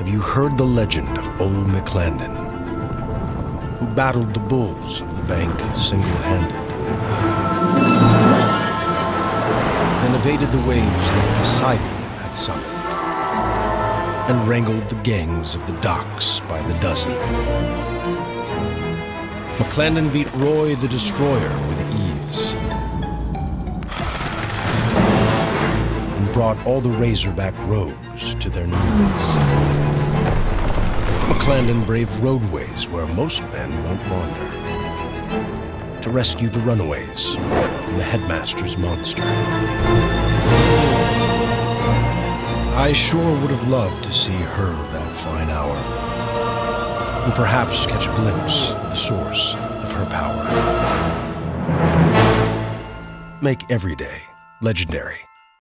Have you heard the legend of old McClandon, who battled the bulls of the bank single-handed, then evaded the waves that Poseidon had summoned, and wrangled the gangs of the docks by the dozen? McClandon beat Roy the Destroyer with ease, and brought all the Razorback rogues to their knees. McClandon braved roadways where most men won't wander, to rescue the runaways from the headmaster's monster. I sure would have loved to see her that fine hour, and perhaps catch a glimpse of the source of her power. Make every day legendary.